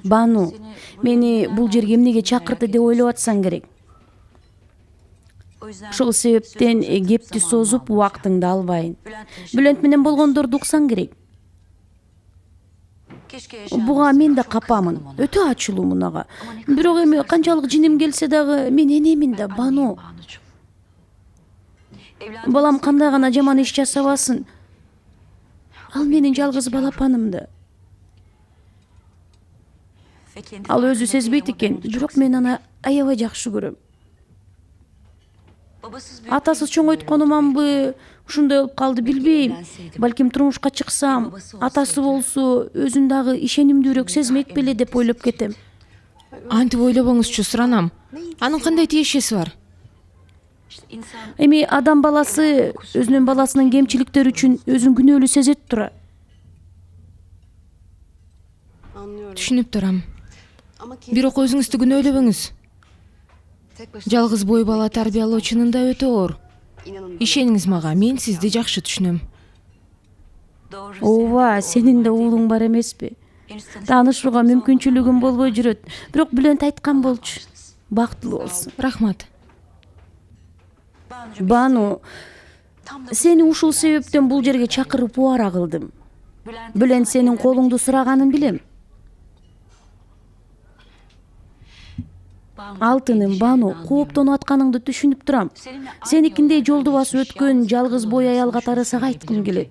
Бану, мени бул жерге эмнеге чакырды деп ойлоп атсаң керек. Ошол себептен кепти созуп убактыңды албайын. Бүлөнт менен болгондорду уксаң керек. Буга мен да капамын. Өтө ачуулумун ага. Бирок эми канчалык жиним келсе дагы мен энемин да, Бану. Балам кандай гана жаман иш жасабасын. Ал менин жалгыз балапаным да. Ал өзү сезбейт экен, бирок мен аны аябай жакшы көрөм. Атасыз чоңойтконуманбы, ушундай болуп калды билбейм. Балким турмушка чыксам, атасы болсо өзүн дагы ишенимдүүрөөк сезмек беле деп ойлоп кетем. Антип ойлобоңузчу, суранам. Анын кандай тиешеси бар? Эми адам баласы өзүнүн баласынын кемчиликтери үчүн өзүн күнөөлүү сезет тура. Түшүнүп турам. Бирок өзүңүздү күнөөлөбөңүз. Жалгыз бой бала тарбиялоо чынында өтө оор. Ишениңиз мага, мен сизди жакшы түшүнөм. Ооба, сенин да уулуң бар эмеспи? Таанышууга мүмкүнчүлүгүм болбой жүрөт. Бирок Бүлөнт айткан болчу. Бактылуу болсун. Рахмат. Бану, сени ушул себептен бул жерге чакырып убара кылдым. Бүлөнт сенин колуңду сураганын билем. Алтыным, Бану, кооптонуп атканыңды түшүнүп турам. Сеникиндей жолду басып өткөн жалгыз бой аял катары сага айткым келет.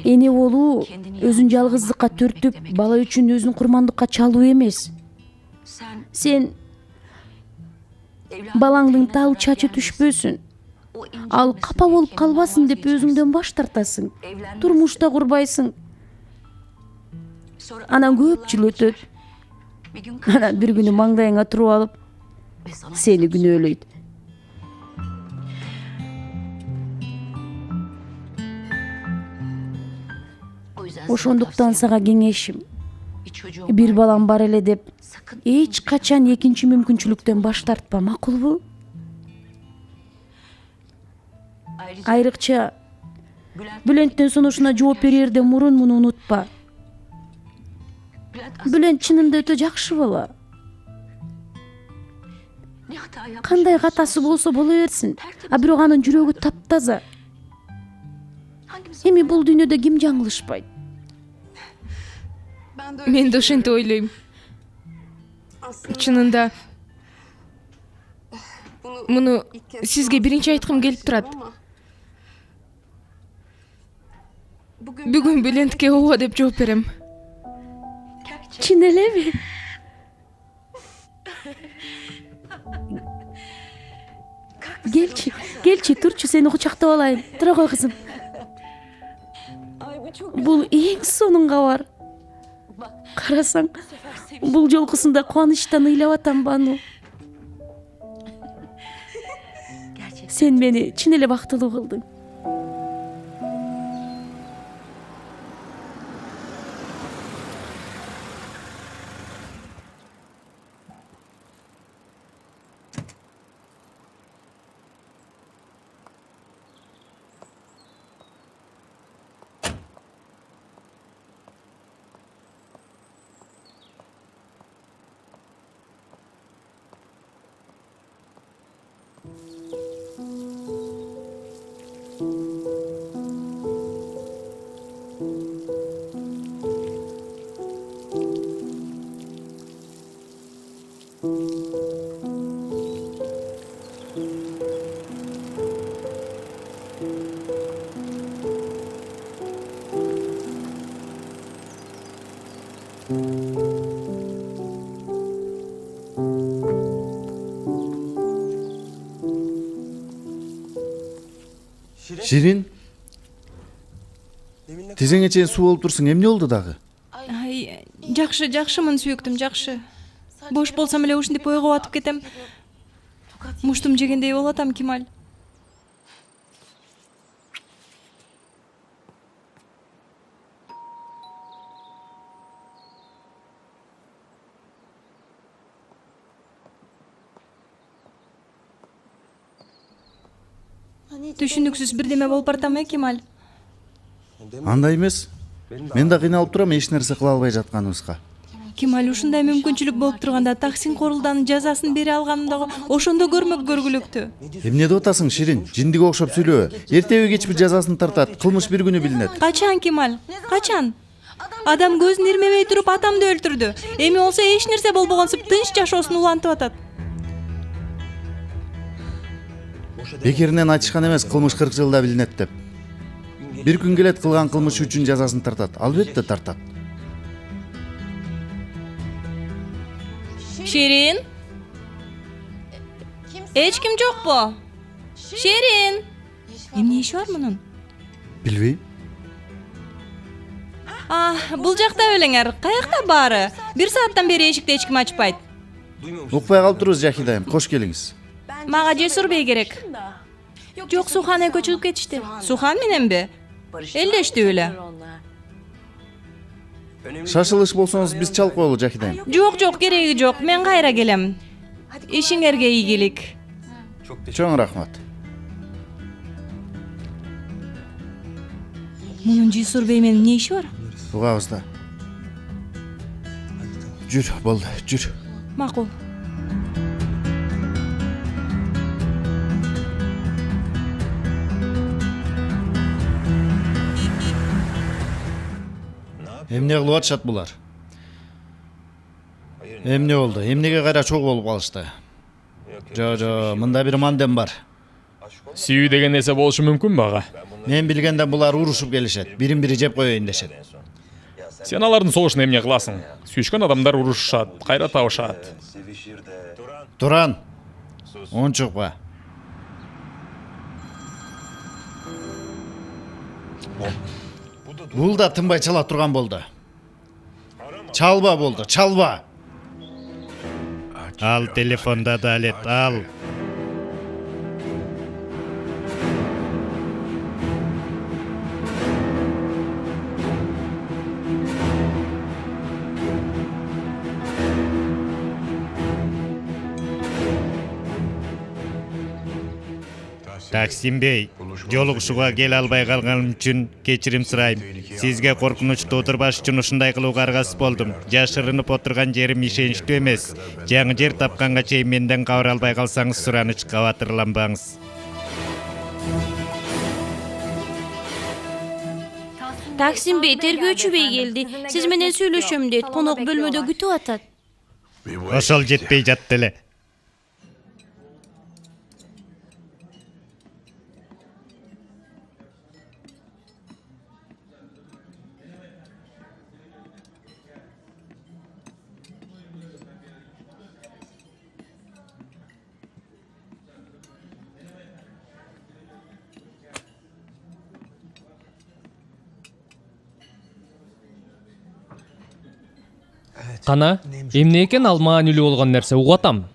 Эне болуу өзүн жалгыздыкка түртүп, бала үчүн өзүн курмандыкка чалуу эмес. Сен балаңдын тал чачы түшпөсүн. Ал капа болуп калбасын деп өзүңдөн баш тартасың. Турмушта курбайсың. Анан көп жыл өтөт. Анан бир күнү маңдайыңа туруп алып, сени күнөөлөйт. Ошондуктан сага кеңешим. Бир балам бар эле деп, эч качан экинчи мүмкүнчүлүктөн баш тартпа, макулбу? Айрыкча Бүлөнттүн сунушуна жооп берерде мурун муну унутпа. Бүлөнт чынында өтө жакшы бала. Кандай катасы болсо боло берсин, а бирок анын жүрөгү таптаза. Эми бул дүйнөдө ким жаңылышпайт? Мен да ошентип ойлойм. Чынында муну сизге биринчи айткым келип турат. Бүгүн Бүлөнткө ооба деп жооп берем. Чын элеби? Келчи, турчу, сени кучактап алайын. Тура кой кызым. Бул эң сонун кабар. Карасаң, бул жолкусунда кубанычтан ыйлап атам, Бану. Сен мени чын эле бактылуу кылдың. Ширин, тизеңе чейин суу болуп турсуң, эмне болду дагы? Жакшымын сүйүктүм, жакшы. Бош болсам эле ушинтип ойго батып кетем. Муштум жегендей болуп атам, Кемаль. Түшүнүксүз бирдеме болуп бартам, Кемаль. Андай эмес. Мен да кыйналып турам эч нерсе кыла албай жатканыбызга. Кемаль ушундай мүмкүнчүлүк болуп турганда Таксин Корулданын жазасын бере алганымдагы ошондо көрмөк көргүлүктү. Эмне деп атасың, Ширин? Жиндиге окшоп сүйлөбө. Эртеби кечпи жазасын тартат. Кылмыш бир күнү билинет. Качан, Кемаль? Качан? Адам көзүн ирмемей туруп атамды өлтүрдү. Эми болсо эч нерсе болбогонсуп тынч жашоосун улантып атат. Бекеринен айтышкан эмес, кылмыш 40 жылда билинет деп. Бир күн келет, кылган кылмышы үчүн жазасын тартат. Албетте тартат. Шерин? Эч ким жокпу? Шерин? Эмне иши бар мунун? Билбейм. Бул жакта белеңер. Каякта баары? Бир сааттан бери эшикти эч ким ачпайт. Укпай калып турбуз, Жахидайым. Кош келиңиз. Мага Жесур бей керек. Жок, Сухан экөө чыгып кетишти. Сухан мененби? Элдешти беле. Шашылыш болсоңуз биз чалып коелу, Жахидайым. Жок, кереги жок. Мен кайра келем. Ишиңерге ийгилик. Чоң рахмат. Мунун Жесур бей менен эмне иши бар? Угабыз да. Жүр, болду, жүр. Макул. Эмне кылып атышат булар? Эмне болду? Эмнеге кайра чогуу болуп калышты? Жо, мында бир мандем бар. Сүйүү деген нерсе болушу мүмкүн бага. Мен билгенде булар урушуп келишет, бирин-бири жеп коеюн дешет. Сен алардын согушун эмне кыласың? Сүйүшкөн адамдар урушушат, кайра табышат. Туран. Ончукпа. Бул да тынбай чала турган болду. Чалба болду, чалба. Ал телефонда Далет, ал. Таксим бей, жолугушууга келе албай калганым үчүн кечирим сурайм. Сизге коркунучтуу отурбаш үчүн ушундай кылууга аргасыз болдум. Жашырынып отурган жерим ишеничтүү эмес. Жаңы жер тапканга чейин менден кабар албай калсаңыз суранычка батырланбаңыз. Таксим бей, тергөөчү бей келди. Сиз менен сүйлөшөм дейт. Конок бөлмөдө күтүп атат. Ошол жетпей жатты эле. Кана, эмне экен ал маанилүү болгон нерсе, угатам.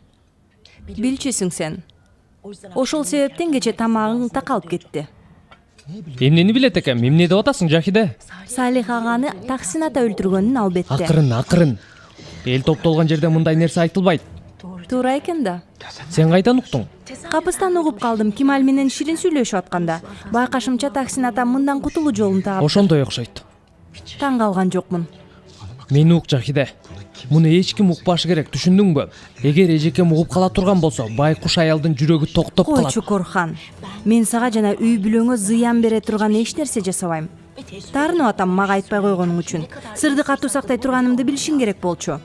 Билчүсүң сен. Ошол себептен кече тамагың такалып кетти. Эмнени билет экем, эмне деп атасың, Жахиде? Салих аганы Таксин ата өлтүргөнүн албетте. Акырын. Эл топтолгон жерде мындай нерсе айтылбайт. Туура экен да. Сен кайдан уктуң? Капыстан угуп калдым, Кемаль менен Ширин сүйлөшүп атканда. Байкашымча Таксин ата мындан кутулуу жолун таап. Ошондой окшойт. Таң калган жокмун. Мени ук, Жахиде. Муну эч ким укпашы керек, түшүндүңбү? Эгер эжекем угуп кала турган болсо, байкуш аялдын жүрөгү токтоп калат. Койчу Корхан. Мен сага жана үй бүлөңө зыян бере турган эч нерсе жасабайм. Таарынып атам мага айтпай койгонуң үчүн. Сырды катуу сактай турганымды билишиң керек болчу.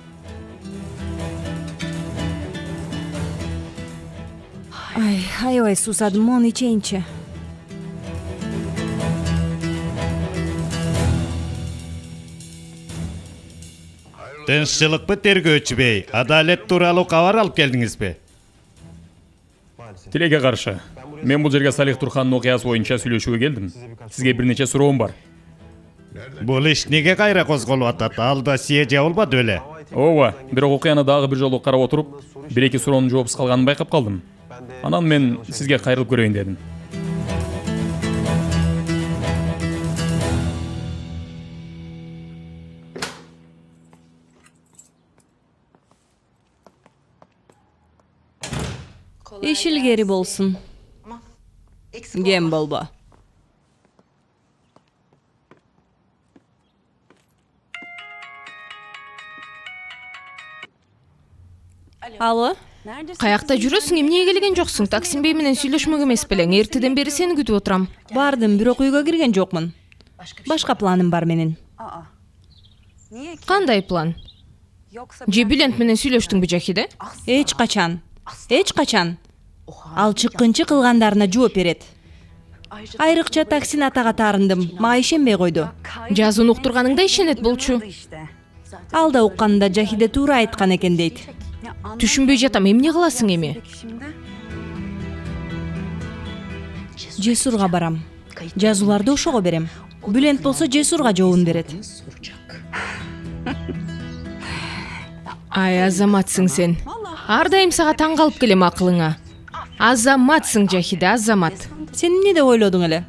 Аябай суусадым, мону ичейинчи. Тынччылыкпы тергөөчү бей? Адалет тууралуу кабар алып келдиңизби? Тилекке каршы. Мен бул жерге Салих Турхандын окуясы боюнча сүйлөшүүгө келдим. Сизге бир нече суроом бар. Бул иш неге кайра козголуп атат? Ал досье жабылбады беле? Ооба, бирок окуяны дагы бир жолу карап отуруп, бир-эки суроонун жоопсуз калганын байкап калдым. Анан мен сизге кайрылып көрөйүн дедим. Иш илгери болсун. Кем болбо. Алло, каякта жүрөсүң, эмне келген жоксуң? Таксимбей менен сүйлөшмөк эмес белең. Эртеден бери сени күтүп отурам. Бардым, бирок үйгө кирген жокмун. Башка планым бар менин. Кандай план? Же Бülent менен сүйлөштүңбү Жахиде? Эч качан. Ал чыккынчы кылгандарына жооп берет. Айрыкча таксин атага таарындым. Мага ишенбей койду. Жазууну уктурганыңда ишенет болчу. Ал да укканында Жахиде туура айткан экен дейт. Түшүнбөй жатам, эмне кыласың эми? Жесурга барам. Жазууларды ошого берем. Bülent болсо Жесурга жообун берет. Ай, азаматсың сен. Ар дайым сага таң калып келем акылыңа. Азаматсың Жахиде, азамат. Сен эмне деп ойлодуң эле?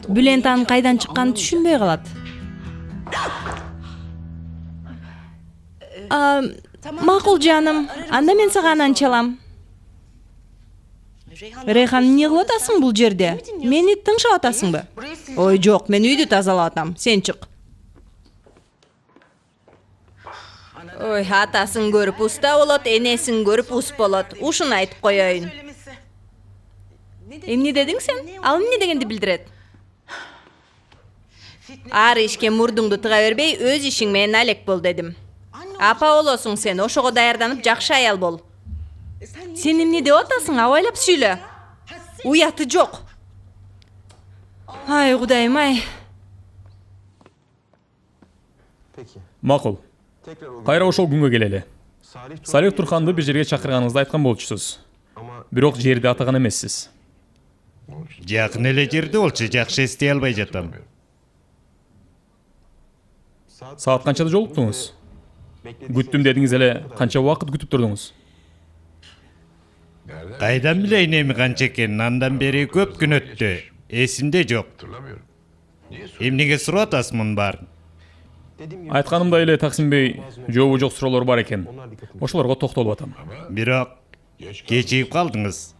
Bülent анын кайдан чыкканын түшүнбөй калат. Макул жаным, анда мен сага анан чалам. Рейхан, эмне кылып атасың бул жерде? Мени тыңшап атасыңбы? Ой, жок, мен үйдү тазалап атам. Сен чык. Ой, атасын көрүп уста болот, энесин көрүп ус болот. Ушуну айтып коеюн. Эмне дедиң сен? Ал эмне дегенди билдирет? Ар ишке мурдуңду тыга бербей, өз ишиң менен алек бол дедим. Апа болосуң сен, ошого даярданып жакшы аял бол. Сен эмне деп атасың? Абайлап сүйлө. Уяты жок. Ай, Кудайым ай. Макул. Кайра ошол күнгө келели. Салих Турханды бир жерге чакырганыңызды айткан болчусуз. Бирок жерди атаган эмессиз. Жакын эле жерде болчу, жакшы эстей албай жатам. Саат канчада жолуктуңуз? Күттүм дедиңиз эле, канча убакыт күтүп турдуңуз? Кайдан билейин эми канча экенин, андан бери көп күн өттү. Эсимде жок. Эмнеге сурап атасың мунун баарын? Айтканымдай эле Таксимбей жообу жок суроолор бар экен. Ошолорго токтолуп атам. Бирок кечигип калдыңыз.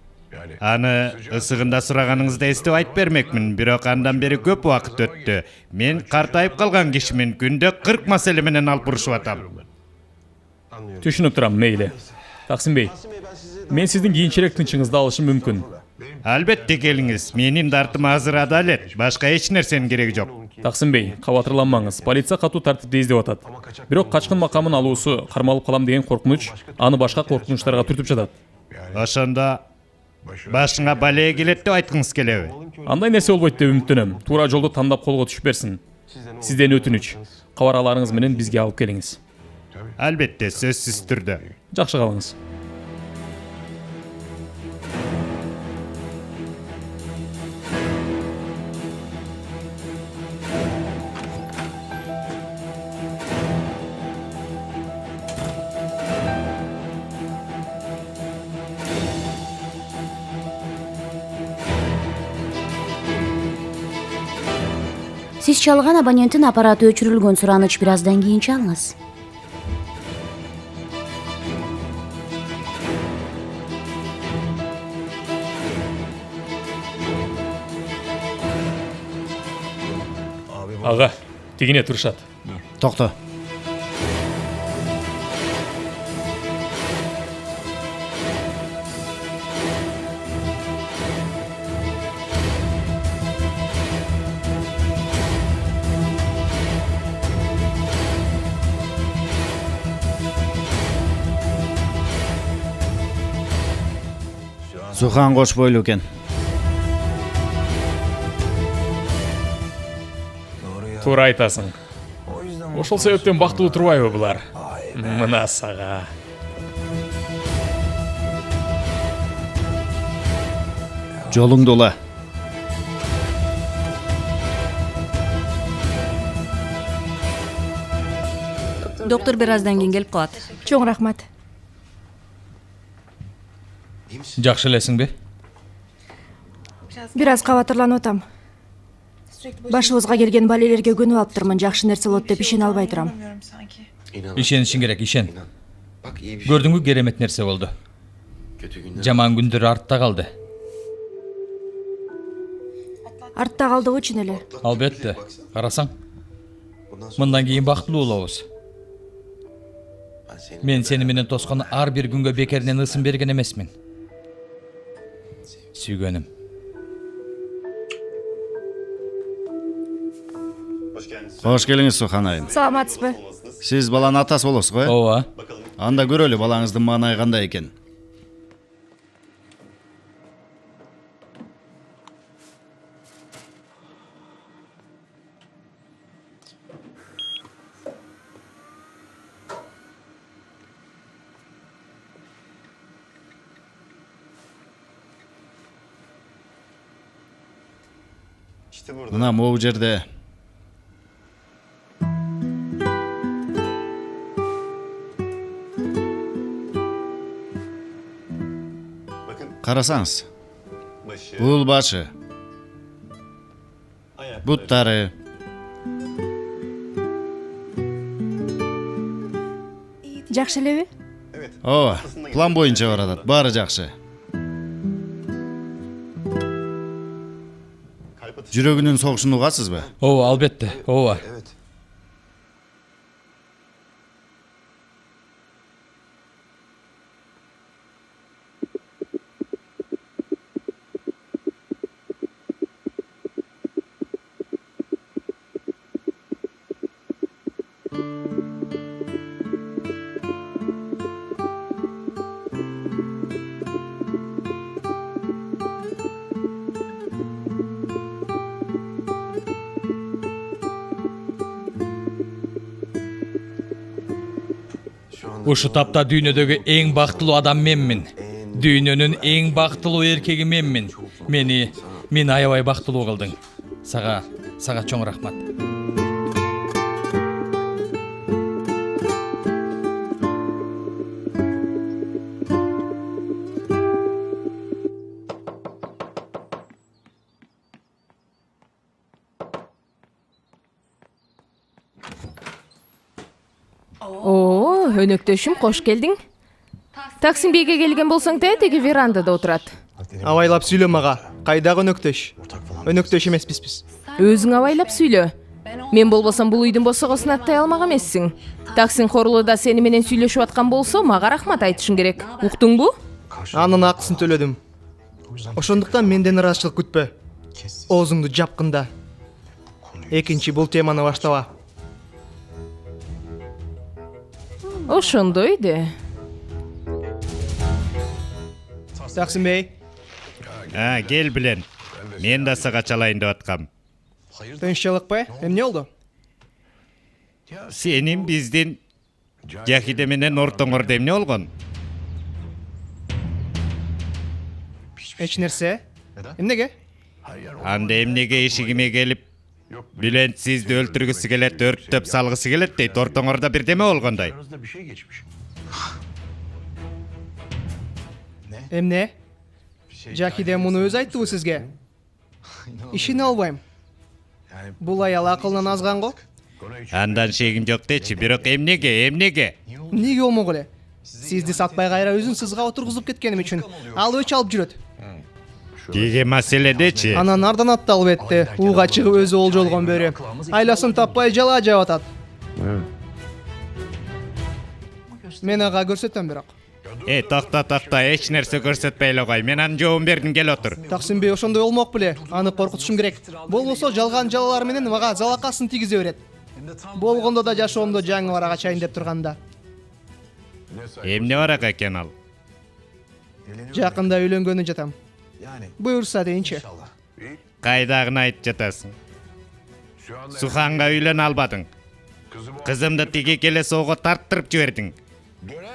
Аны ысыгында сураганыңызды эстеп айтып бермекмин, бирок андан бери көп убакыт өттү. Мен картайып калган кишимин, күндө 40 маселе менен алып урушуп атам. Түшүнүп турам, мейли. Таксимбей, мен сиздин кийинчерээк тынчыңызды алышым мүмкүн. Албетте келиңиз, менин дартым азыр адалет, башка эч нерсенин кереги жок. Таксимбей, кабатырланмаңыз. Полиция катуу тартипти издеп атат. Бирок качкын макамын алуусу, кармалып калам деген коркунуч аны башка коркунучтарга түртүп жатат. Ошондо башыңа балее келет деп айткыңыз келеби? Андай нерсе болбойт деп үмүттөнөм. Туура жолду тандап колго түшүп берсин. Сизден өтүнүч. Кабараларыңыз менен бизге алып келиңиз. Албетте, сөзсүз түрдө. Жакшы калыңыз. Сиз чалган абоненттин аппараты өчүрүлгөн. Сураныч бир аздан кийин чалыңыз. Ага, тигине турушат. Токто. Сухан кош бойлуу экен. Туура айтасың. Ошол себептен бактылуу турбайбы булар? Мына сага. Жолуңду ула. Доктор бир аздан кийин келип калат. Чоң рахмат. Жакшы элесиңби? Бир аз кабатырланып атам. Башыбызга келген балелерге көнүп алыптырмын. Жакшы нерсе болот деп ишене албай турам. Ишенишиң керек, ишен. Көрдүңбү, керемет нерсе болду. Жаман күндөр артта калды. Артта калдыгы үчүн эле. Албетте, карасаң. Мындан кийин бактылуу болобуз. Мен сени менен тоскон ар бир күнгө бекеринен ысым берген эмесмин. Сүйгөнүм. Кош келиңиз Сухан айым. саламатсызбы? Сиз баланын атасы болосуз го? Ооба. Анда көрөлү балаңыздын маанайы кандай экен. Мына могу жерде карасаңыз. Бул башы, буттары, Жакшы элеби? ооба, план боюнча баратат, баары жакшы. Жүрөгүнүн согушун угасызбы? Ооба, албетте. Ооба. Ушу тапта дүйнөдөгү эң бактылуу адам менмин. Дүйнөнүн эң бактылуу эркеги менмин. Мени аябай бактылуу кылдың. Сага чоң рахмат. О, өнөктөшүм, кош келдиң. Таксим бейге келген болсаң теги верандада отурат. Абайлап сүйлө мага. Кайдагы өнөктөш? Өнөктөш эмеспиз биз. Өзүң абайлап сүйлө. Мен болбосом бул үйдүн босогосун аттай алмак эмессиң. Таксин хорулуда сени менен сүйлөшүп аткан болсо, мага рахмат айтышың керек. Уктуңбу? Анын акысын төлөдүм. Ошондуктан менден ыраазычылык күтпө. Оозуңду жапкында. Экинчи бул теманы баштаба. Ошондой де. Таксим бей, Кел билен. Мен да сага чалайын деп аткам. тынччылыкпы? Эмне болду? Сенин биздин Жахиде менен ортоңордо эмне болгон? Эч нерсе? Эмнеге? Анда эмнеге ишигиме келип, Бülent сизди өлтүргүсү келет, өрттөп салгысы келет дейт, ортоңордо бирдеме болгондой. Эмне? Жахиде муну өзү айттыбы сизге? Ишине албайм. Бул аял акылынан азган го? Андан шегим жок дечи, бирок эмнеге? Эмнеге болмок эле? Сизди сатпай кайра өзүн сызга отургузуп кеткеним үчүн ал өч алып жүрөт. Тиги маселедечи. Анан ардан атты албетте. Ууга чыгып өзү олжолгон бөрү. Айласын таппай жала жап атат. Мен ага көрсөтөм бирок. Токто, эч нерсе көрсөтпөй эле кой. Мен анын жообун бердим, кел отур. Таксим бей ошондой болмок беле. Аны коркутушум керек. Болбосо жалган жалалар менен мага залакасын тийгизе берет. Болгондо да жашоомдо жаңы бар агачайын деп турганда. Эмне бар экен ал? Жакында үйлөнгөнү жатам. Буюрса дейинчи. Кайдагын айтып жатасың? Суханга үйлөн албадың. Кызымды тиги келесі ого тарттырып жибердиң.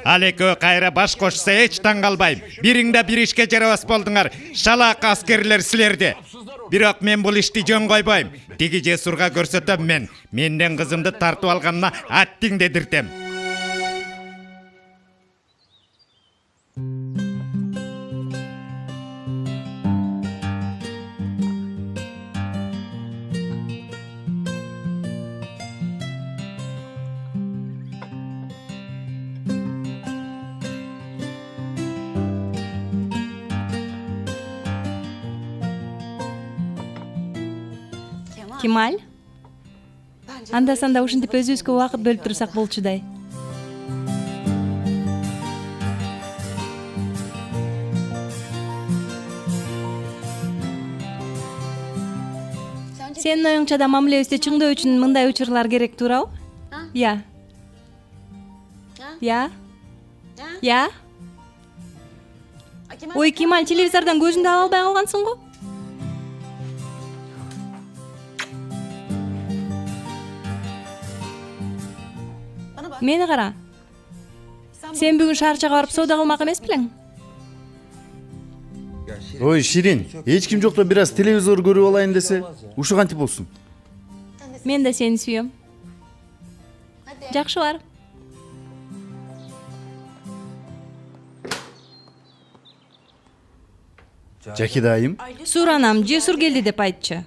Ал экөө кайра баш кошса эч таң калбайм. Бириңде бир ишке жарабас болдуңар. Шалак аскерлер силерди. Бирок мен бул ишти жөн койбойм. Тиги жесурга көрсөтөм мен. Менден кызымды тартып алганына аттиң дедиртем. Кемаль? Анда-санда ушинтип өзүбүзгө убакыт бөлүп турсак болчудай. Senin oyunça da мамилебизде чыңдоо үчүн мындай учурлар керек туурабы? Я. Я? Я? Ой, Кемаль, телевизордан көзүңдү ала албай калгансың го? Мени кара. Сен бүгүн шаарчага барып соода кылмак эмес белең? Ой Ширин, эч ким жокто бир аз телевизор көрүп алайын десе, ушу кантип болсун? Мен да сени сүйөм. Жакшы бар. Жаки дайым. Суранам, Жесур келди деп айтчы.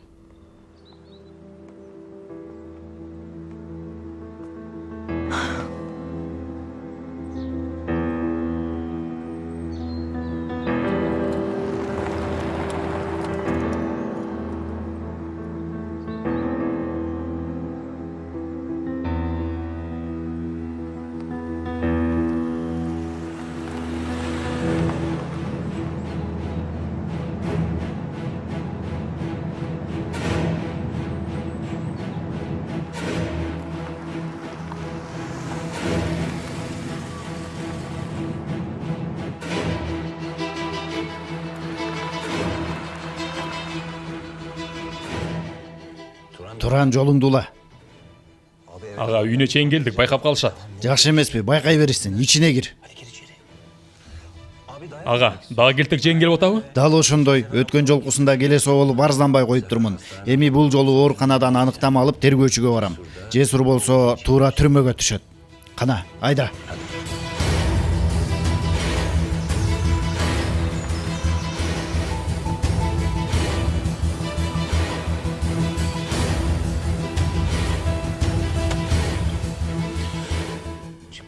Туран жолуңду ула. Ага, үйүнө чейин келдик, байкап калышат. Жакшы эмеспи? Байкай беришсиң, ичине кир. Ага, дагы келтек жең келип атабы? Дал ошондой, өткөн жолкусунда келесі болуп арызданбай коюп турмун. Эми бул жолу ооруканадан аныктама алып тергөөчүгө барам. Жесур болсо туура түрмөгө түшөт. Кана, айда.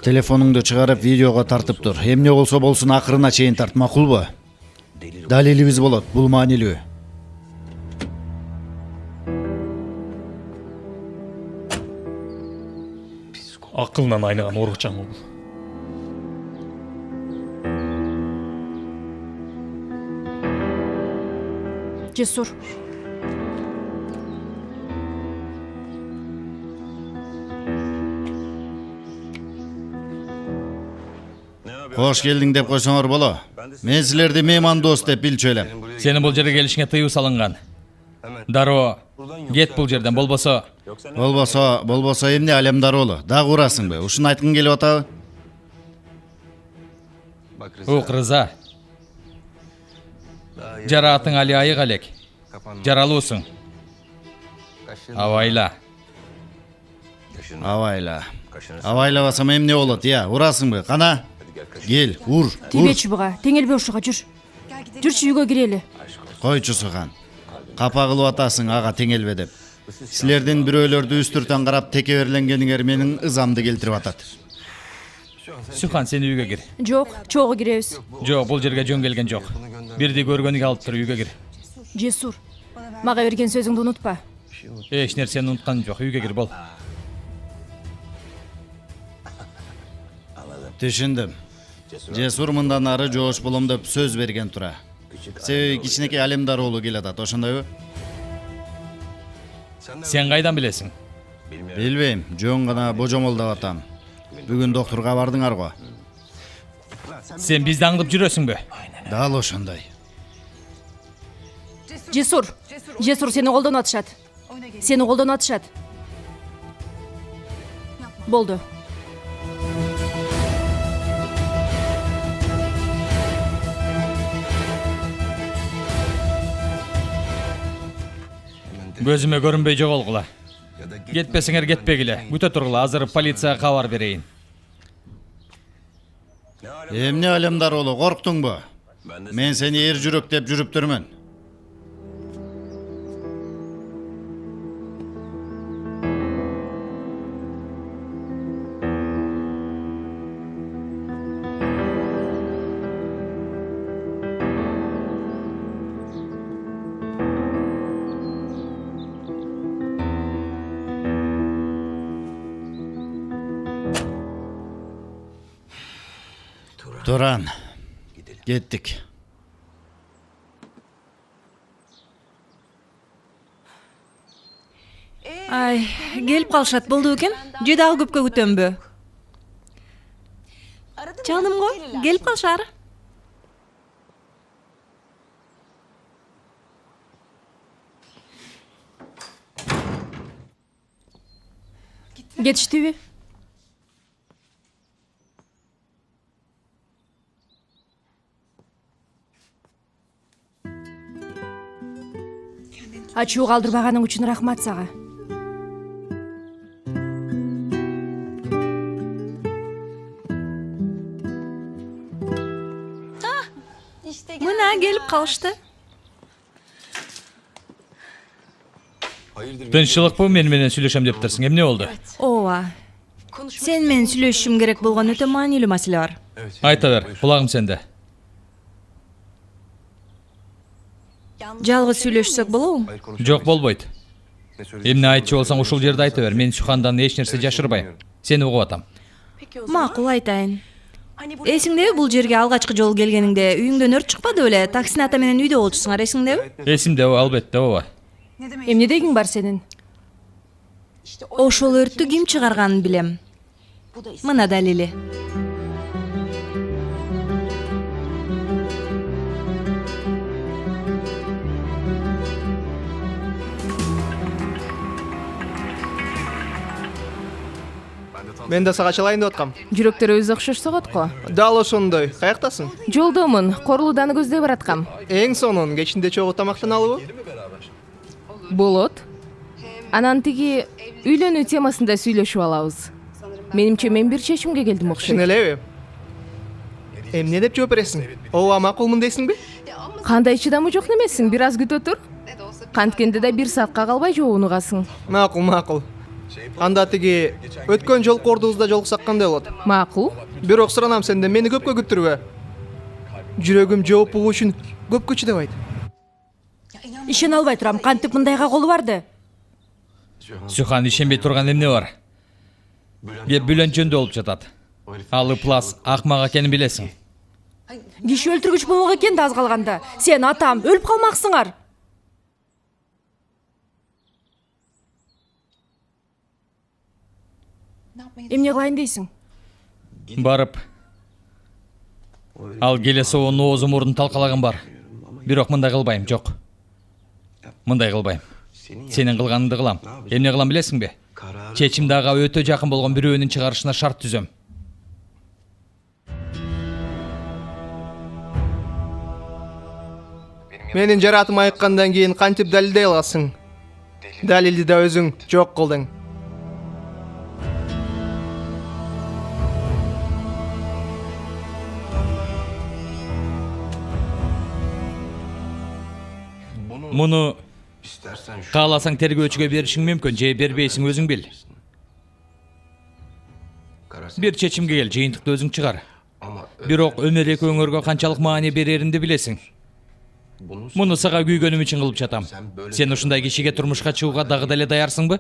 Телефонуңду чыгарып видеого тартып тур. Эмне болсо болсун акырына чейин тарт, макулбу? Далилибиз болот, бул маанилүү. Акылынан айныган оорукчаң бул. Жесур. Кош келдиң деп койсоңор боло. Мен силерди мейман дос деп билчү элем. Сени бул жерге келишиңе тыюу салынган. Дароо, кет бул жерден, болбосо. Болбосо эмне Алем Дароолу? Дагы урасыңбы? Ушуну айткың келип атабы? Ук Рыза. Жараатың али айык элек. Жаралуусуң. Абайла. Абайлабасам эмне болот? Я, урасыңбы? Кана? Кел, ур. Тийбечи буга, теңелбе ушуга, жүр. Жүрчү, үйгө кирели. Койчу Сухан. Капа кылып атасың ага теңелбе деп. Силердин бирөөлөрдү үстүртөн карап текеберленгениңер менин ызамды келтирип атат. Сухан, сен үйгө кир. Жок, чогуу киребиз. Жок, бул жерге жөн келген жок. Бирди көргөнүгө алып тур, үйгө кир. Жесур, мага берген сөзүңдү унутпа. Эч нерсени унутканым жок, үйгө кир, бол. Түшүндүм. Жесур мындан ары жоош болом деп сөз берген тура. Себеби кичинекей Алем Дароолу келатат, ошондойбу? Сен кайдан билесиң? Билбейм, жөн гана божомолдоп атам. Бүгүн доктурга бардыңар го. Сен бизди аңдып жүрөсүңбү? Дал ошондой. Жесур, сени колдон атышат. Болду. Көзүмө көрүнбөй жоголгула. Кетпесиңер кетпегиле. Күтө тургула, азыр полицияга кабар берейин. Эмне Алем Дароолу, корктуңбу? Мен сени эр жүрөк деп жүрүптүрмүн. Туран, кеттик. Ай, келип калышат болду экен. Же дагы көпкө күтөмбү? Жаным го, келип калышар. Кетиштиби? Ачуу калтырбаганың үчүн рахмат сага. Мына келип калышты. Тынччылыкпы мен менен сүйлөшөм дептирсиң, эмне болду? Ооба. Сен менен сүйлөшүшүм керек болгон өтө маанилүү маселе бар. Айта бер, кулагым сенде. Жалгыз сүйлөшсөк болобу? Жок, болбойт. Эмне айтчу болсоң ушул жерде айта бер. Мен Сухандан эч нерсе жашырбайм. Сени угуп атам. Макул, айтайын. Эсиңдеби бул жерге алгачкы жолу келгениңде үйүңдөн өрт чыкпады беле? Таксин ата менен үйдө болчусуңар, эсиңдеби? Эсимде, албетте, ооба. Эмне дегиң бар сенин? Ошол өрттү ким чыгарганын билем. Мына далили. Мен да сага чалайын деп аткам. Жүрөктөр өзү окшош согот го. Дал ошондой. Каяктасың? Жолдомун, Корлууданы көздөй бараткам. Эң сонун кечинде чогуу тамактаналыбы? Болот. Анан тиги үйлөнүү темасында сүйлөшүп алабыз. Менимче мен бир чечимге келдим окшойт. Чын элеби? Эмне деп жооп бересиң? Ооба, макулмун дейсиңби? Кандай чыдамы жок немесиң, бир аз күтө тур. Канткенде да 1 саатка калбай жообун угасың. Макул. Анда тиги өткөн жолку ордубузда жолуксак кандай болот? Макул. Бирок суранам сенден, мени көпкө күттүрбө. Жүрөгүм жооп угуу үчүн көпкө чыдабайт. Ишене албай турам, кантип мындайга колу барды? Сухан, ишенбей турган эмне бар? Бүлөн жөндө болуп жатат. Ал ыплас акмак экенин билесиң. Киши өлтүргүч болмок экен да аз калганда. Сен атам өлүп калмаксыңар. Эмне кылайын дейсиң? Барып ал Келесовдун оозу мурдун талкалаган бар. Бирок мындай кылбайм, жок. Мындай кылбайм. Сенин кылганыңды кылам. Эмне кылам билесиңби? Чечимди ага өтө жакын болгон бирөөнүн чыгарышына шарт түзөм. Менин жаратым айыккандан кийин кантип далилдей аласың? Далилди да өзүң жок кылдың. Муну кааласаң тергөөчүгө беришиң мүмкүн, же бербейсиң өзүң бил. Бир чечимге кел, жыйынтыкты өзүң чыгар. Бирок өмүр экөөңөргө канчалык маани береримди билесиң. Муну сага күйгөнүм үчүн кылып жатам. Сен ушундай кишиге турмушка чыгууга дагы деле даярсыңбы?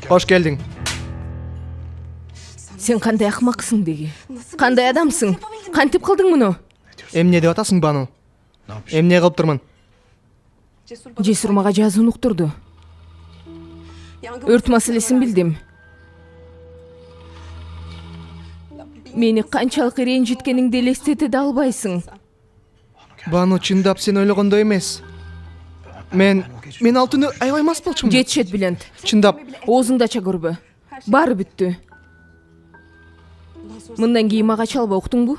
Хош келдиң. Сен кандай акмаксың деги? Кандай адамсың? Кантип кылдың муну? Эмне деп атасың, Бану? Эмне кылып турмун? Жесур мага жазууну уктурду. Өрт маселесин билдим. Мени канчалык ренжиткениңди элестете да албайсың. Бану, чындап сен ойлогондой эмес. Мен ал түнү аябай мас болчумун. Жетишет Билент. Чындап. Оозуңду ача көрбө. Баары бүттү. Мындан кийин мага чалба, уктуңбу?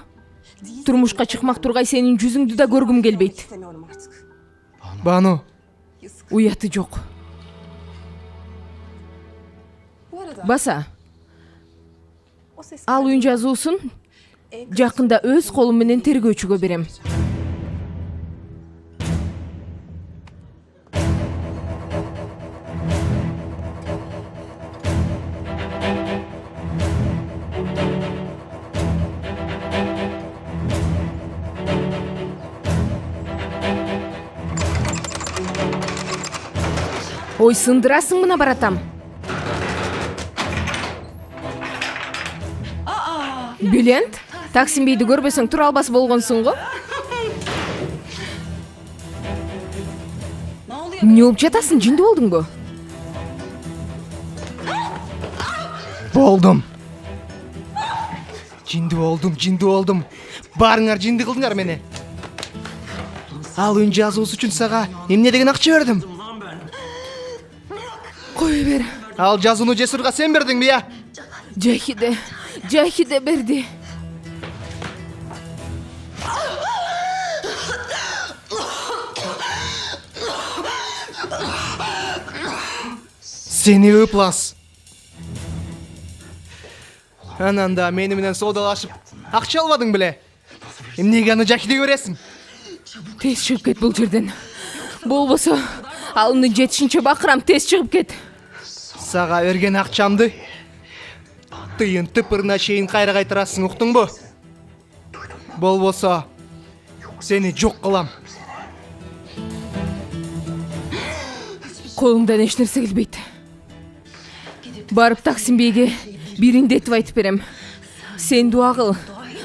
Турмушка чыкмак тургай сенин жүзүңдү да көргүм келбейт. Бану. Уяты жок. Баса. Ал үн жазуусун жакында өз колум менен тергөөчүгө берем. Ой, сындырасың мына баратам. Бülent, Таксим бейді көрбесең тұра албас болғансың ғой. Не болып жатасың, жинді болдың бо? Болдым. Жинді болдым. Барыңар жинді қылдыңар мені. Ал өн жазуысы үшін саға эмне деген акча бердім. Қой бер. Ал жазуыны Жесурға сен бердің бе? Жахиде берді. Сені ыплас. Ананда мені менен соодалашып акча албадың біле. Эмнеге аны Жахиде бересің? Тез шығып кет бұл жерден. Болбосо, алымды 7-ші бақырам, тез шығып кет. Саға берген акчамды тыйын тыпырына шейін кайра кайтарасың, уктуң бу? Болбосо, сени жок кылам. Қолыңдан еш нәрсе келбейді. Барып Таксим бейге биринде етіп айтып берем. Сен дуа қыл,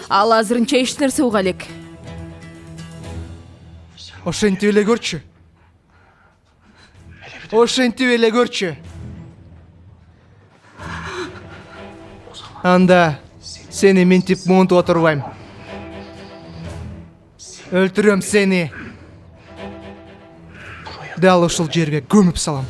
ал азырынча еш нәрсе уға элек. Ошентип эле көрчү. Анда сени ментип монтуп отурбайм. Өлтүрөм сени. Дал ушул жерге көмүп салам.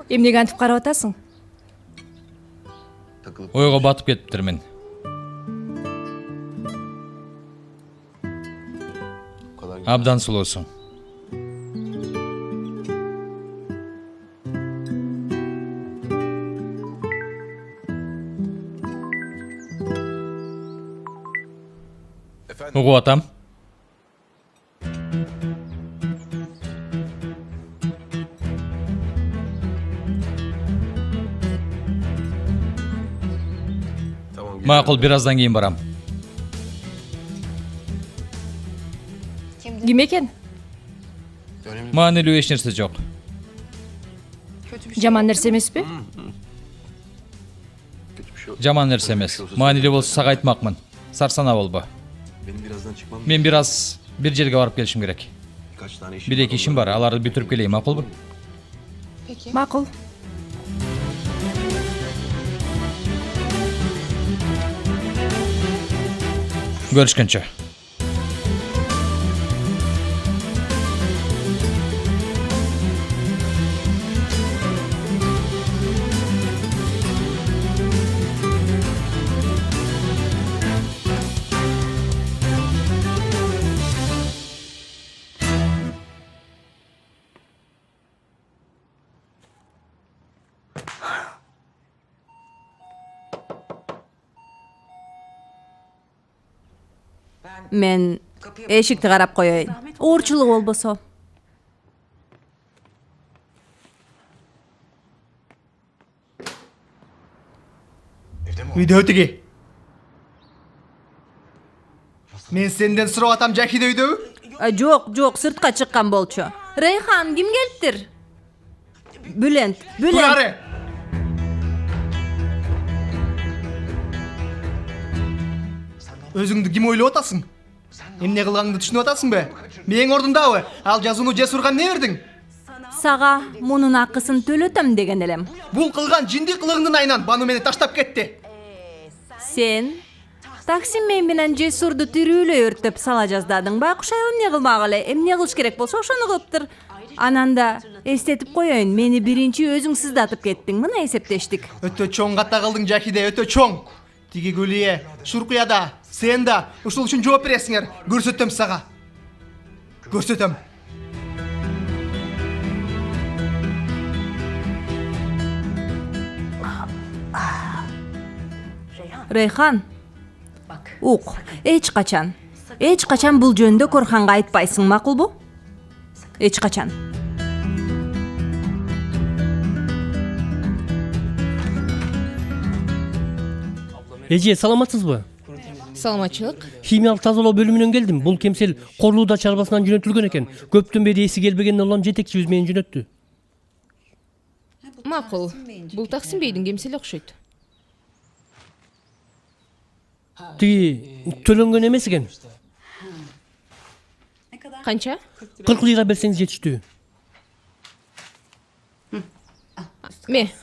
Эмнеге антип карап атасың? Ойға батып кетиптирмин. Абдан сулуусуң. Угуп атам. Макул, бираздан кийин барам. Ким экен? Маанилүү эч нерсе жок. Жаман нерсе эмеспи? Жаман нерсе эмес. Маанилүү болсо сага айтмакмын. Сарсана болбо. Мен бир жерге барып келишим керек. Бир-эки ишим бар, аларды бүтүрүп келейин, макулбу? Макул. Görüşkünçe. Мен эшикти карап коеюн. Оорчулук болбосо. Үйдө тиги. Мен сенден сурап атам, Жахиде үйдөбү? Жок, сыртка чыккан болчу. Рейхан, ким келиптир? Bülent. Турары. Өзүңдү ким ойлоп атасың? Эмне кылганыңды түшүнүп атасың бе? Менин ордундабы? Ал жазууну Жесурга эмне бердиң? Сага мунун акысын төлөтөм деген элем. Бул кылган жинди кылыгыңдын айынан Бану мени таштап кетти. Sen Taksim Bey menен Cesurdu tирүүлөй өрттөп сала жаздадың. Байкуш айыл эмне кылмак эле? Эмне кылыш керек болсо ошону кылыптыр. Ананда эстетип коеюн, мени биринчи өзүң сыздатып кеттиң. Мына эсептештик. Өтө чоң ката кылдың Жакиде, өтө чоң. Тиги Гүлие, Шуркуя да, сен да ушул үчүн жооп бересиңер. Көрсөтөм сага. Көрсөтөм. Рейхан, ук, эч качан бул жөнүндө Корханга айтпайсың, макулбу? Эч качан. Эже, саламатсызбы? Саламатчылык. Химиялык тазалоо бөлүмүнөн келдим. Бул кемсел Корлууда чарбасынан жөнөтүлгөн экен. Көптөн бери эси келбеген улам жетекчибиз менен жөнөттү. Макул. Бул Таксим Бейдин кемсели окшойт. Тиги төлөнгөн эмес экен. Канча? 40 лира берсеңиз жетиштүү.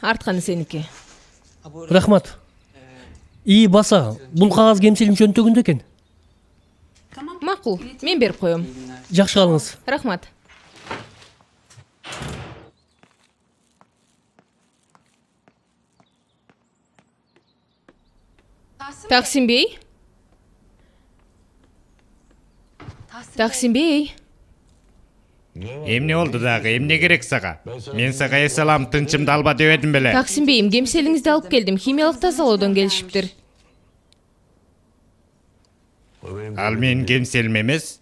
Артканы сеники. Рахмат. Баса, бул кагаз кемселин чөнтөгүндө экен. Макул, мен берип коем. Жакшы калыңыз. Рахмат. Таксим Бей? Таксим Бей? Эмне болду дагы? Эмне керек сага? Мен сага эсалам тынчымды алба дебедим беле. Таксим Бейим, кемселиңизди алып келдим. Химиялык тазалоодон келишиптир. Ал менин кемселим эмес.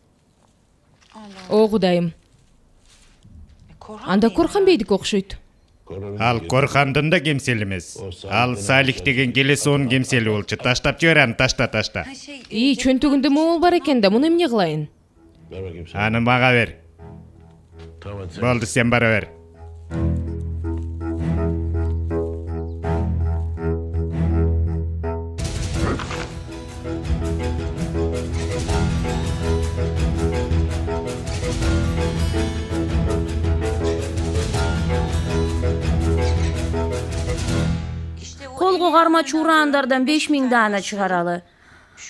О Кудайым. Анда Корхан Бейдики окшойт. Ал Корхандын да кемсели эмес. Ал Салих деген Келесоонун кемсели болчу. Таштап жибер аны, ташта. Чөнтөгүндө момул бар экен да, муну эмне кылайын? Аны мага бер. Болду, сен бара бер. Колго кармачу ураандардан 5000 даана чыгаралы.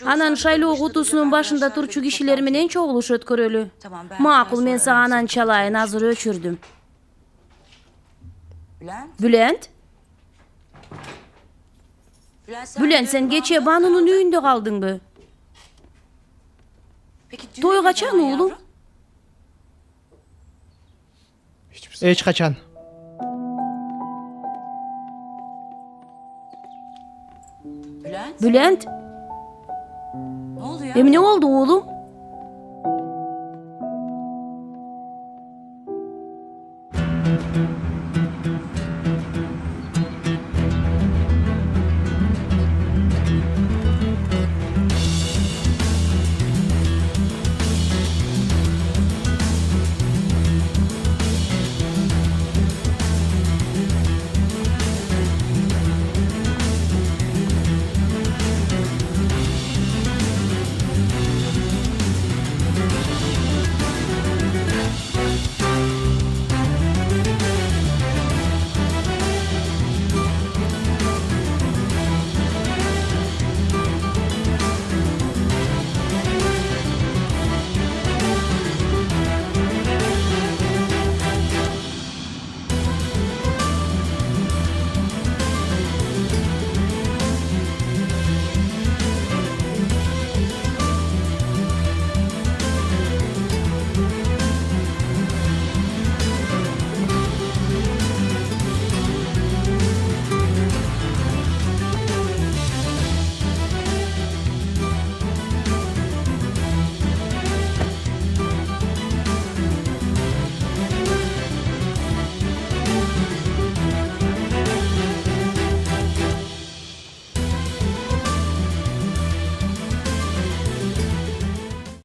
Анан шайлоо кутусунун башында турчу кишилер менен чогулуш өткөрөлү. Макул, мен сага анан чалайын, азыр өчүрдүм. Бүлент? Бүлент, сен кечээ Банунун үйүндө калдыңбы? Той качан, уулум? Эч качан. Bülent? Emine oldu oğlum?